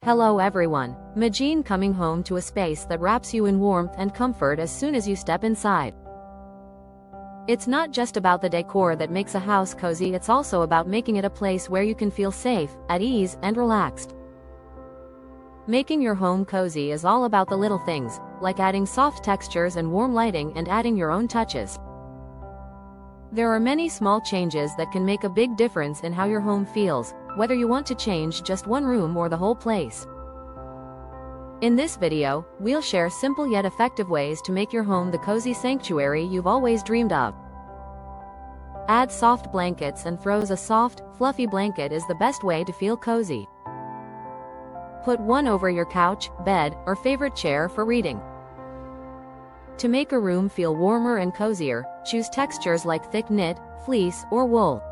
Hello everyone, Majin coming home to a space that wraps you in warmth and comfort as soon as you step inside. It's not just about the decor that makes a house cozy, it's also about making it a place where you can feel safe, at ease, and relaxed. Making your home cozy is all about the little things, like adding soft textures and warm lighting and adding your own touches. There are many small changes that can make a big difference in how your home feels, whether you want to change just one room or the whole place. In this video, we'll share simple yet effective ways to make your home the cozy sanctuary you've always dreamed of. Add soft blankets and throws. A soft, fluffy blanket is the best way to feel cozy. Put one over your couch, bed, or favorite chair for reading. To make a room feel warmer and cozier, choose textures like thick knit, fleece, or wool.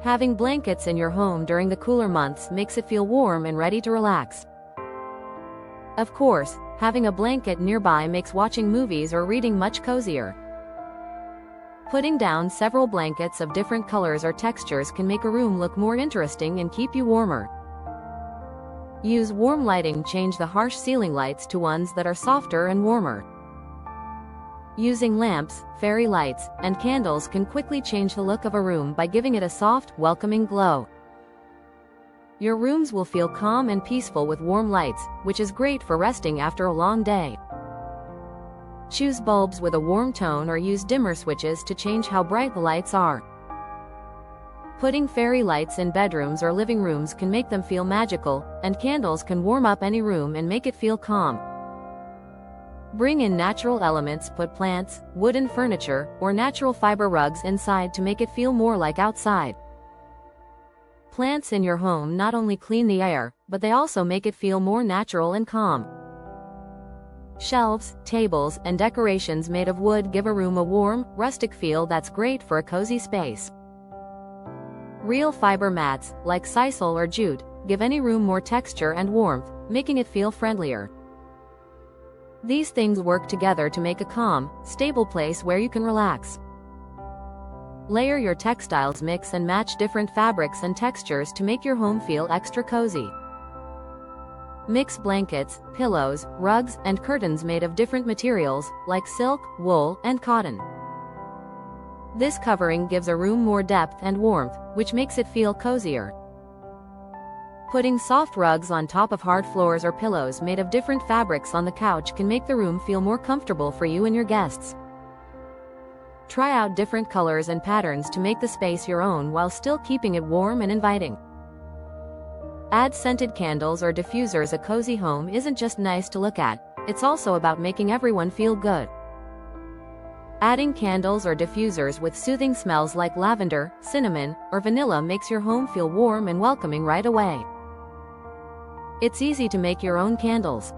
Having blankets in your home during the cooler months makes it feel warm and ready to relax. Of course, having a blanket nearby makes watching movies or reading much cozier. Putting down several blankets of different colors or textures can make a room look more interesting and keep you warmer. Use warm lighting. Change the harsh ceiling lights to ones that are softer and warmer. Using lamps, fairy lights, and candles can quickly change the look of a room by giving it a soft, welcoming glow. Your rooms will feel calm and peaceful with warm lights, which is great for resting after a long day. Choose bulbs with a warm tone or use dimmer switches to change how bright the lights are. Putting fairy lights in bedrooms or living rooms can make them feel magical, and candles can warm up any room and make it feel calm. Bring in natural elements. Put plants, wooden furniture, or natural fiber rugs inside to make it feel more like outside. Plants in your home not only clean the air, but they also make it feel more natural and calm. Shelves, tables, and decorations made of wood give a room a warm, rustic feel that's great for a cozy space. Real fiber mats, like sisal or jute, give any room more texture and warmth, making it feel friendlier. These things work together to make a calm, stable place where you can relax. Layer your textiles. Mix and match different fabrics and textures to make your home feel extra cozy. Mix blankets, pillows, rugs, and curtains made of different materials, like silk, wool, and cotton. This covering gives a room more depth and warmth, which makes it feel cozier. Putting soft rugs on top of hard floors or pillows made of different fabrics on the couch can make the room feel more comfortable for you and your guests. Try out different colors and patterns to make the space your own while still keeping it warm and inviting. Add scented candles or diffusers. A cozy home isn't just nice to look at, it's also about making everyone feel good. Adding candles or diffusers with soothing smells like lavender, cinnamon, or vanilla makes your home feel warm and welcoming right away. It's easy to make your own candles.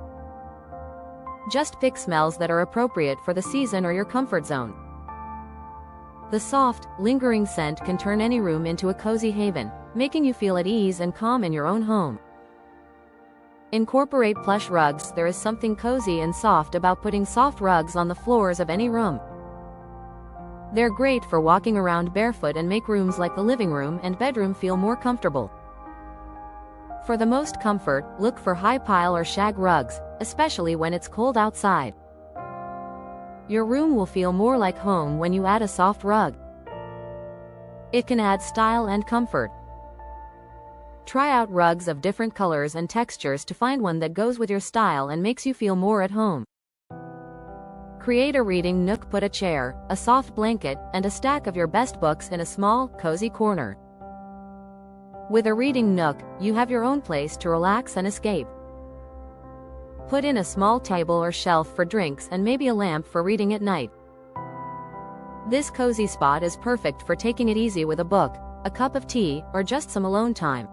Just pick smells that are appropriate for the season or your comfort zone. The soft, lingering scent can turn any room into a cozy haven, making you feel at ease and calm in your own home. Incorporate plush rugs. There is something cozy and soft about putting soft rugs on the floors of any room. They're great for walking around barefoot and make rooms like the living room and bedroom feel more comfortable. For the most comfort, look for high pile or shag rugs, especially when it's cold outside. Your room will feel more like home when you add a soft rug. It can add style and comfort. Try out rugs of different colors and textures to find one that goes with your style and makes you feel more at home. Create a reading nook. Put a chair, a soft blanket, and a stack of your best books in a small, cozy corner. With a reading nook, you have your own place to relax and escape. Put in a small table or shelf for drinks and maybe a lamp for reading at night. This cozy spot is perfect for taking it easy with a book, a cup of tea, or just some alone time.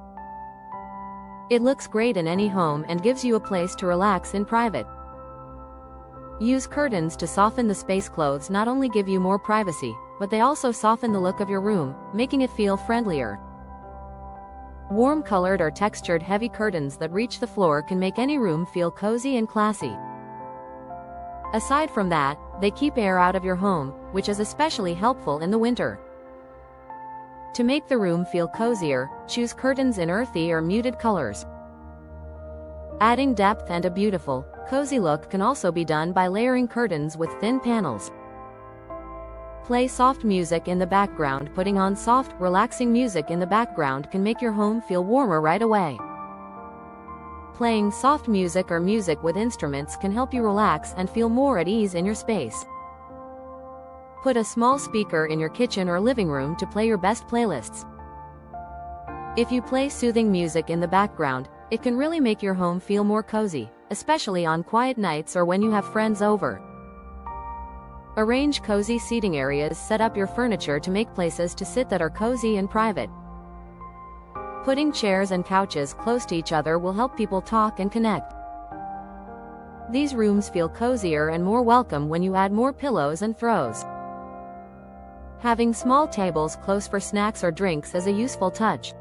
It looks great in any home and gives you a place to relax in private. Use curtains to soften the space. Clothes not only give you more privacy, but they also soften the look of your room, making it feel friendlier. Warm colored or textured heavy curtains that reach the floor can make any room feel cozy and classy. Aside from that, they keep air out of your home, which is especially helpful in the winter. To make the room feel cozier, choose curtains in earthy or muted colors. Adding depth and a beautiful, cozy look can also be done by layering curtains with thin panels. Play soft music in the background. Putting on soft, relaxing music in the background can make your home feel warmer right away. Playing soft music or music with instruments can help you relax and feel more at ease in your space. Put a small speaker in your kitchen or living room to play your best playlists. If you play soothing music in the background, it can really make your home feel more cozy, especially on quiet nights or when you have friends over. Arrange cozy seating areas. Set up your furniture to make places to sit that are cozy and private. Putting chairs and couches close to each other will help people talk and connect. These rooms feel cozier and more welcome when you add more pillows and throws. Having small tables close for snacks or drinks is a useful touch.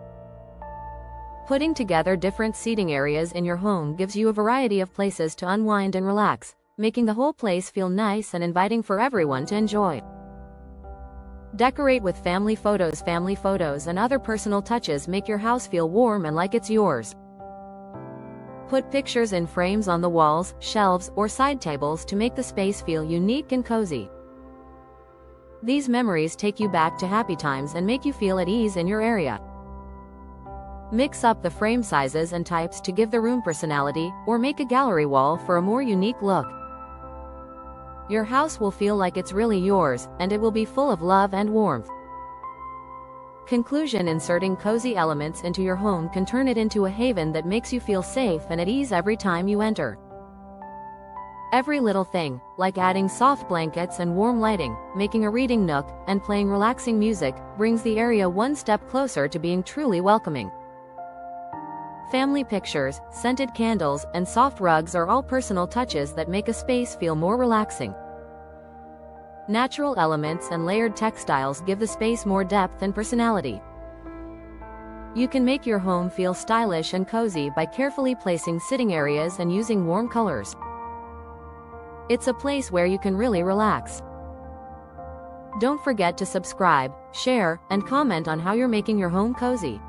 Putting together different seating areas in your home gives you a variety of places to unwind and relax, making the whole place feel nice and inviting for everyone to enjoy. Decorate with family photos. Family photos and other personal touches make your house feel warm and like it's yours. Put pictures in frames on the walls, shelves, or side tables to make the space feel unique and cozy. These memories take you back to happy times and make you feel at ease in your area. Mix up the frame sizes and types to give the room personality, or make a gallery wall for a more unique look. Your house will feel like it's really yours, and it will be full of love and warmth. Conclusion: inserting cozy elements into your home can turn it into a haven that makes you feel safe and at ease every time you enter. Every little thing, like adding soft blankets and warm lighting, making a reading nook, and playing relaxing music, brings the area one step closer to being truly welcoming. Family pictures, scented candles, and soft rugs are all personal touches that make a space feel more relaxing. Natural elements and layered textiles give the space more depth and personality. You can make your home feel stylish and cozy by carefully placing sitting areas and using warm colors. It's a place where you can really relax. Don't forget to subscribe, share, and comment on how you're making your home cozy.